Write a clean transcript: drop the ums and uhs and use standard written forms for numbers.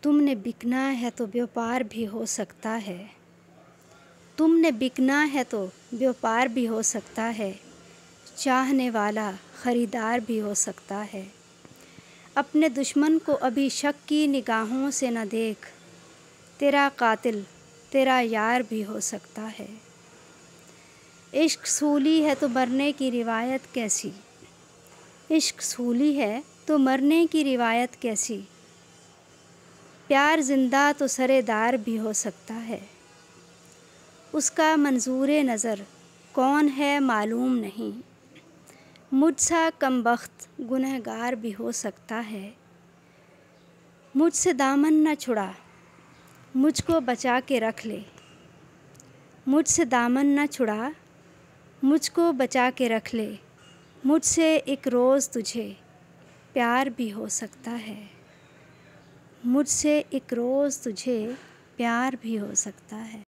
तुमने बिकना है तो व्यापार भी हो सकता है। तुमने बिकना है तो व्यापार भी हो सकता है। चाहने वाला ख़रीदार भी हो सकता है। अपने दुश्मन को अभी शक की निगाहों से न देख। तेरा कातिल तेरा यार भी हो सकता है। इश्क सूली है तो मरने की रिवायत कैसी। इश्क सूली है तो मरने की रिवायत कैसी। प्यार जिंदा तो सरेदार भी हो सकता है। उसका मंजूरे नज़र कौन है मालूम नहीं। मुझसा कमबख्त गुनहगार भी हो सकता है। मुझसे दामन न छुड़ा मुझको बचा के रख ले। मुझसे दामन न छुड़ा मुझको बचा के रख ले। मुझसे एक रोज़ तुझे प्यार भी हो सकता है। मुझसे एक रोज़ तुझे प्यार भी हो सकता है।